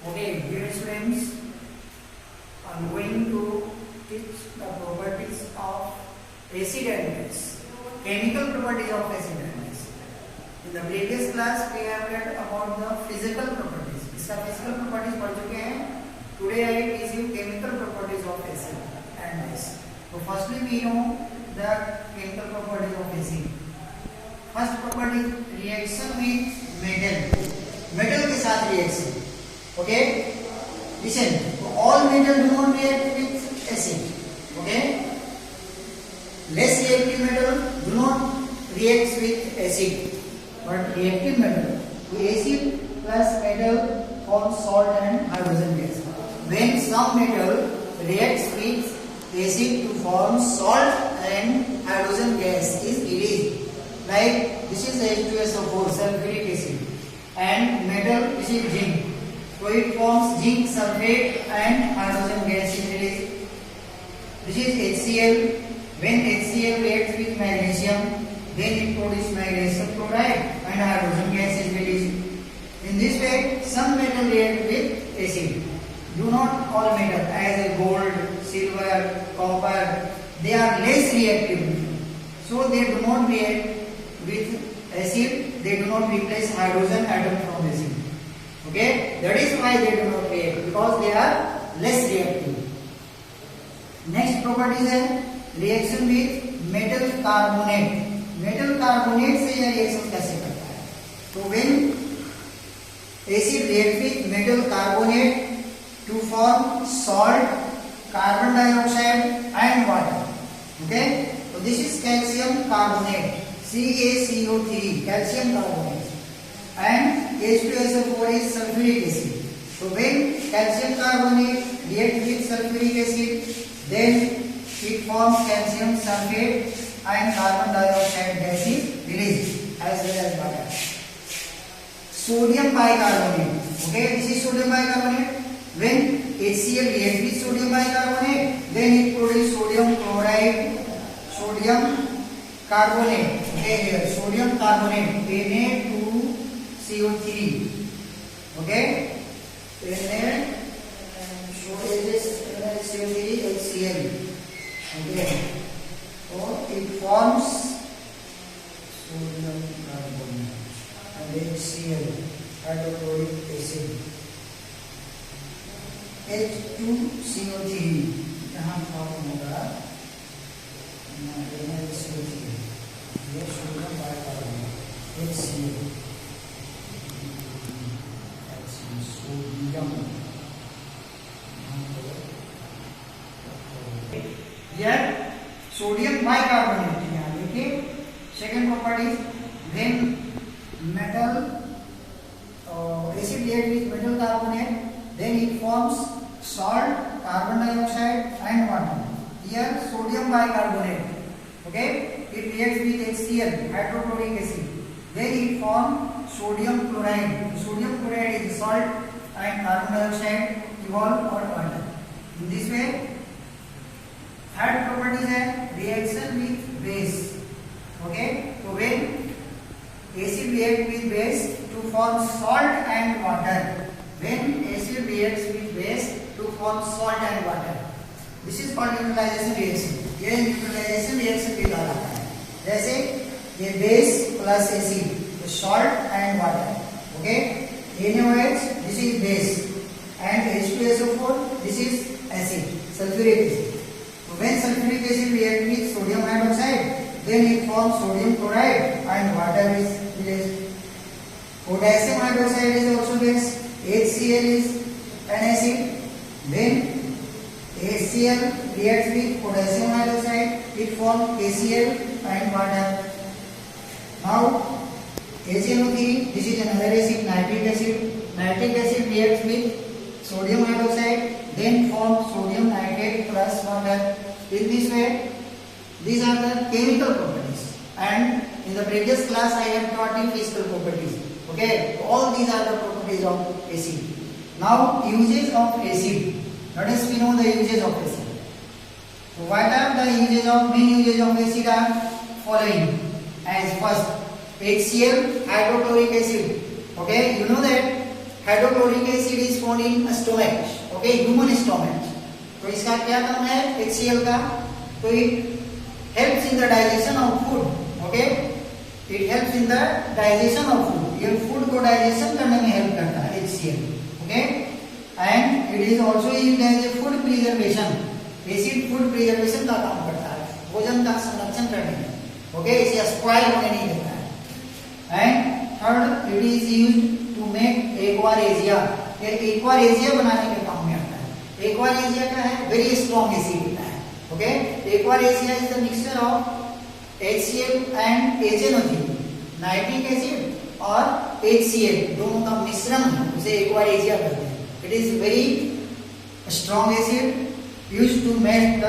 Okay, dear students, I am going to teach the properties of acid and base, chemical properties of acid and base. In the previous class, we have read about the physical properties. इसका physical properties पढ़ चुके हैं. Today I teach you chemical properties of acid and base. So firstly, we know the chemical properties of acid. First property, reaction with metal. Metal के साथ reaction. Okay, listen. All metal do not react with acid. Okay, less reactive metal do not react with acid, but reactive metal, acid plus metal forms salt and hydrogen gas. When some metal reacts with acid to form salt and hydrogen gas is released. Like this is H2SO4 sulfuric acid, and metal this is zinc. So it forms zinc sulfate and hydrogen gas is released. This is HCl. When HCl reacts with magnesium, then it produces magnesium chloride and hydrogen gas is released. In this way, some metal react with acid. Do not all metal as gold, silver, copper, they are less reactive. So they do not react with acid. They do not replace hydrogen atom from acid. Okay, that is why they do not react, because they are less reactive. Next property है reaction with metal carbonate. Metal carbonate से यह reaction कैसे करता है? तो when acid reacts with metal carbonate to form salt, carbon dioxide and water. Okay, so this is calcium carbonate, CaCO3, calcium carbonate. And H2SO4 is sulfuric acid. So when calcium carbonate reacts with sulfuric acid, then it forms calcium sulfate and carbon dioxide gas is released as well as water. Sodium bicarbonate. Okay, this is sodium bicarbonate. When HCl reacts with sodium bicarbonate, then it produces sodium chloride, sodium carbonate. Okay, here sodium carbonate, Na2CO3. Okay, NaCO3 HCl. Okay, so it forms sodium carbonate and HCl, hydrochloric acid. H2CO3 यहाँ form होगा NaCO3, ये sodium bicarbonate HCl, sodium. Here sodium bicarbonate. यहाँ देखिए second property, when metal acid reacts with metal carbonate, then it forms salt, carbon dioxide and water. Here sodium bicarbonate. Okay, it reacts with HCl, hydrochloric acid. Then it forms sodium chloride. Sodium chloride is salt and carbon dioxide evolve or water. In this way, third property है reaction with base. Okay, so when acid reacts with base to form salt and water. When acid reacts with base to form salt and water, this is called neutralization reaction. ये neutralization reaction भी कहलाता है. जैसे ये base plus acid, salt and water. Okay, NaOH this is base and H2SO4 this is acid, sulfuric acid. So when sulfuric acid reacts with sodium hydroxide, then it forms sodium chloride and water is released. Potassium hydroxide is also base. HCl is an acid. When HCl reacts with potassium hydroxide, it forms KCl and water. Now HNO3, this is another acid, nitric acid. Nitric acid reacts with sodium hydroxide, then forms sodium nitrate plus water. In this way, these are the chemical properties. And in the previous class, I have taught you physical properties. Okay, all these are the properties of acid. Now, uses of acid. Let us know the uses of acid. So, what are the uses of main uses of acid are following. As first, HCl, hydrochloric acid. Okay, you know that hydrochloric acid is found in stomach, okay, human stomach. तो इसका क्या काम है HCl का? तो it helps in the digestion of food, okay, it helps in the digestion of food, ये food को digestion करने में हेल्प करता है HCl, okay. And it is also used as a food preservation, acid food preservation का काम करता है, भोजन का संरक्षण करने में, ओके, इसे स्पॉइल होने नहीं देता है। And third, it is used to make aqua regia, ये एक्वारेजिया बनाने के काम में आता है। एक्वारेजिया क्या है? वेरी स्ट्रॉन्ग एसिड होता है, okay. Aqua regia is the mixture of HCl and HNO3, nitric acid और HCl दोनों का मिश्रण उसे एक्वारेजिया कहते हैं। It is very strong acid used to melt the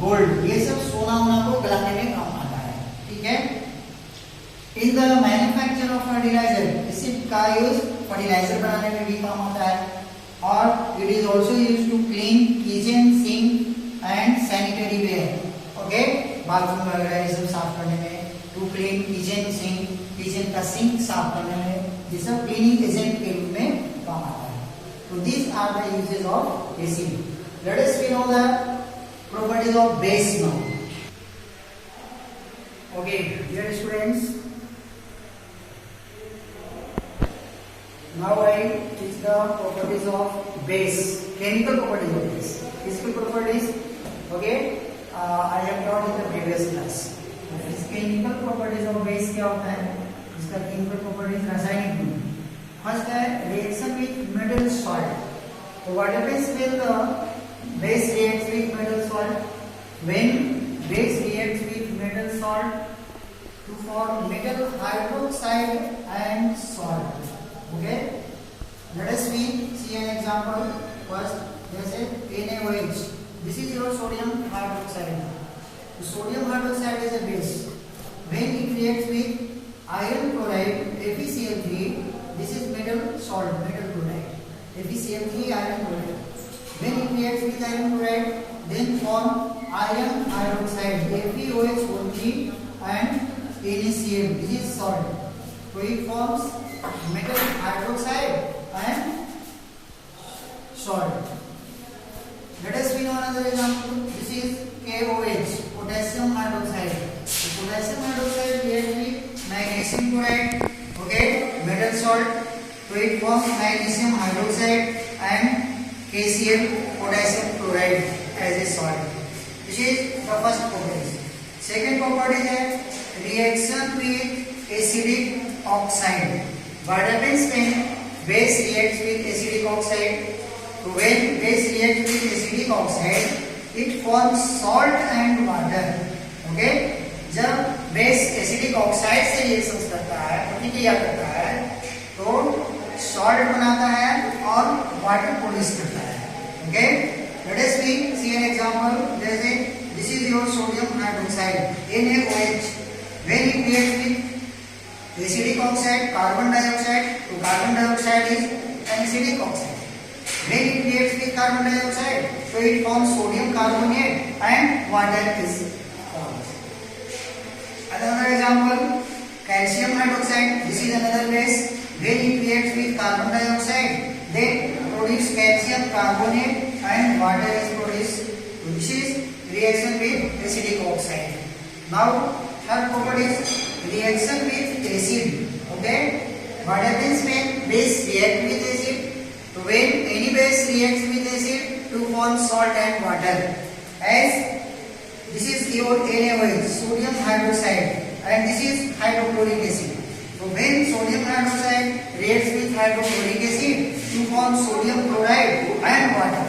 gold, ये सब सोना वोना को गलाने में काम आता है, ठीक है। In the manufacture of fertiliser, acid का यूज फर्टिलाइजर बनाने में भी काम आता है। और it is also used to clean kitchen, sink and sanitary ware, okay, bathroom वगैरह ये सब साफ करने में, to clean kitchen sink, kitchen का सिंक साफ करने में, ये सब क्लीनिंग एजेंट के रूप में काम आता है। तो these are the uses of acid. Let us know the properties of base now. Okay, dear students, now I teach the properties of base, chemical properties of base. Physical properties, okay, I have taught in the previous class. This chemical properties of base क्या होता है? इसका chemical properties रासायनिक गुण। First है reaction with metal salt. So what happens when the base reacts with metal salt? When base reacts with metal salt to form metal hydroxide and salt. Okay? Let us see an example. First, जैसे NaOH. This is your sodium hydroxide. So sodium hydroxide is a base. When it reacts with iron chloride FeCl3, this is metal salt, metal chloride. FeCl3 iron chloride. When it reacts with iron chloride, then form iron hydroxide FeOH3 and NaCl. This is salt. So it forms metal hydroxide and salt. Let us see another example. This is KOH, potassium hydroxide. So potassium hydroxide reacts with magnesium chloride, okay, metal salt. So it forms magnesium hydroxide and KCl, potassium chloride, as a salt. This is the first property. Second property is reaction with acidic oxide. What happens when base reacts with acidic oxide? So when base reacts with acidic oxide, it forms salt and water. Okay? जब base acidic oxide से reaction करता है, प्रतिक्रिया करता है, तो salt बनाता है और वाटर प्रोड्यूस करता है। Okay, let us see an example. जैसे this is your sodium hydroxide NaOH। When it reacts with acidic oxide carbon dioxide, तो carbon dioxide is an acidic oxide. When it reacts with carbon dioxide, so it forms sodium carbonate and water is formed. Another example, calcium hydroxide. This is another base. When it reacts with carbon dioxide, then produce calcium carbonate and water is produced. This is reaction with acidic oxide. Now third property is reaction with acid. Okay, what happens when base react with acid? So when any base reacts with acid to form salt and water, as this is your NaOH, sodium hydroxide, and this is hydrochloric acid. So when sodium hydroxide reacts with hydrochloric acid to form sodium chloride and water.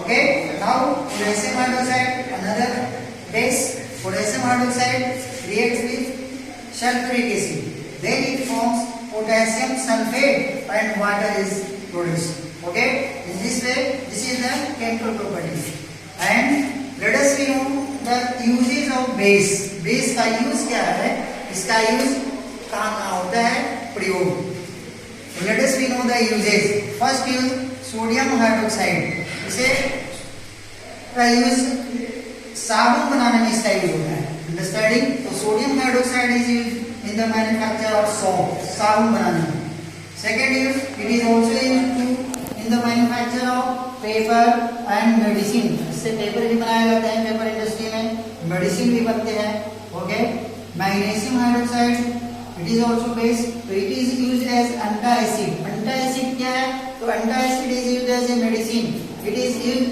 Okay, now potassium hydroxide, another base, potassium hydroxide reacts with sulfuric acid. Then it forms potassium sulfate and water is produced. Okay, in this way, this is the chemical properties. And let us know the uses of base. Base का use क्या है? इसका use कहाँ होता है? प्रयोग। Let us know the uses. First use sodium hydroxide. इसे का यूज साबुन बनाने में इसका यूज होता है। Understanding? तो sodium hydroxide is used in the manufacture of soap. साबुन बनाने में Second use, it is also used to in the manufacture of paper and medicine. इससे पेपर भी बनाए जाते हैं पेपर इंडस्ट्री में, मेडिसिन भी बनते हैं. Okay. Magnesium hydroxide it is also base, so it is used as antacid. Antacid क्या है? तो antacid is used as a medicine. It is used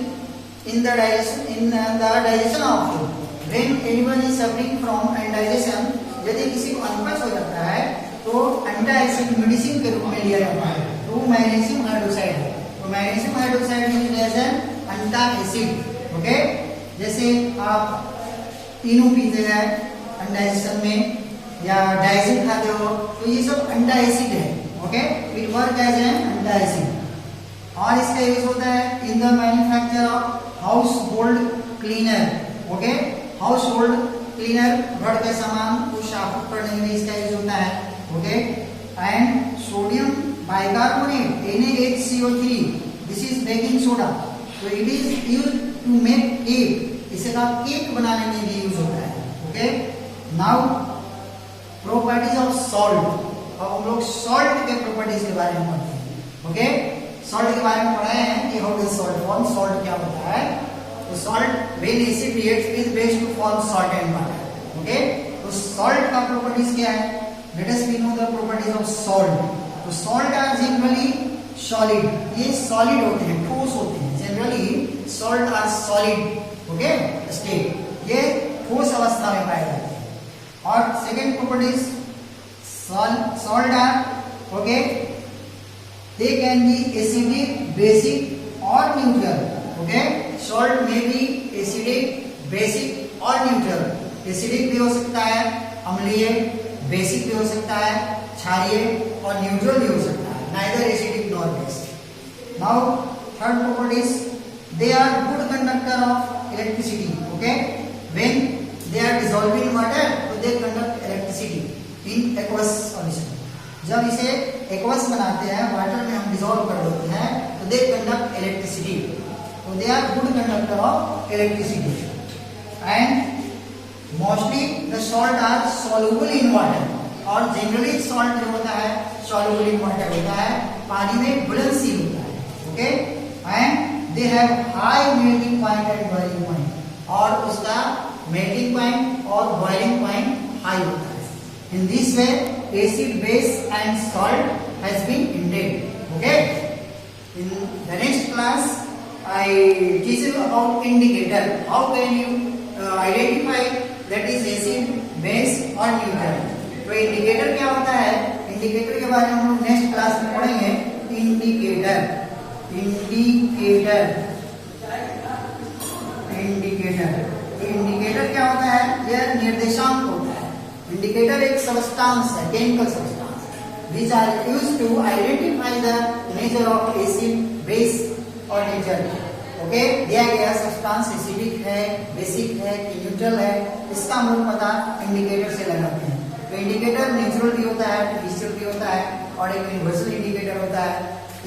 in the digestion of food. When anyone is suffering from indigestion, यदि किसी को अनपच हो जाता है तो एंटासिड मेडिसिन के रूप में लिया जाता है. तो मैग्नीशियम हाइड्रोक्साइड है. तो magnesium hydroxide used as an antacid. Okay. जैसे आप इनो पीते हैं इंडाइजेशन में या डाइजिन खाते हो तो ये सब एंटासिड है. Okay. It work as an antacid. और इसका यूज होता है in the manufacture of household cleaner. Okay. Household cleaner, घर के सामान को साफ करने में इसका यूज होता है. Okay. And sodium bicarbonate NaHCO3, this is baking soda. तो it is used to make cake. इसका केक बनाने में भी यूज होता है. Okay. Now properties of salt. अब हम लोग सॉल्ट के प्रॉपर्टीज के बारे में पढ़ते हैं. ओके. सॉल्ट के बारे में पढ़ा है कि how does salt form. Salt क्या होता है? तो salt when acid reacts with base to form salt and water. Okay. तो सॉल्ट का प्रॉपर्टीज क्या है? Let us know the properties of salt. तो सॉल्ट आर जनरली सॉलिड. ये सॉलिड होते हैं, ठोस होते हैं. Generally salt are solid. Okay. State, ये ठोस अवस्था में पाए जाते हैं. और second properties, salt are okay, they can be acidic, basic और न्यूट्रल. ओके. सॉल्ट में भी एसिडिक, बेसिक और न्यूट्रल. एसिडिक भी हो सकता है, अम्लीय, बेसिक भी हो सकता है, क्षारीय और न्यूट्रल भी हो सकता है. Neither acidic nor basic. Now third properties, they are good conductor of electricity. Okay. When they are dissolved in water तो they conduct electricity in aqueous solution. जब इसे aqueous बनाते हैं, वाटर में हम डिसॉल्व कर देते हैं तो they conduct electricity. तो they are good conductor of electricity. And mostly the salt are soluble in water. और generally salt जो होता है soluble in water होता है, पानी में घुलनशील होता है. Okay. And they have high melting point and boiling point. और उसका मेल्टिंग पॉइंट और बॉइलिंग पॉइंट हाई होता है. In this way acid, base and salt has been intend. Okay. In the next class I teach you about indicator. How can you identify that is acid, base और neutral. तो indicator क्या होता है? Indicator के बारे में हम लोग नेक्स्ट क्लास में पढ़ेंगे. Indicator, indicator, indicator. इंडिकेटर क्या होता है? यह निर्देशांक होता है. इंडिकेटर एक सब्सटेंस है, chemical substance. These are used to identify the nature of acid, base और न्यूट्रल. ओके. दिया गया सब्सटेंस एसिडिक है, बेसिक है कि न्यूट्रल है, इसका हम लोग पता इंडिकेटर से लगाते हैं. तो इंडिकेटर नेचुरल भी होता है, आर्टिफिशियल भी होता है और एक यूनिवर्सल इंडिकेटर होता है.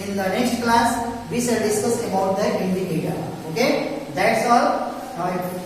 In the next class we shall discuss about the indicator. Okay. That's all. Okay.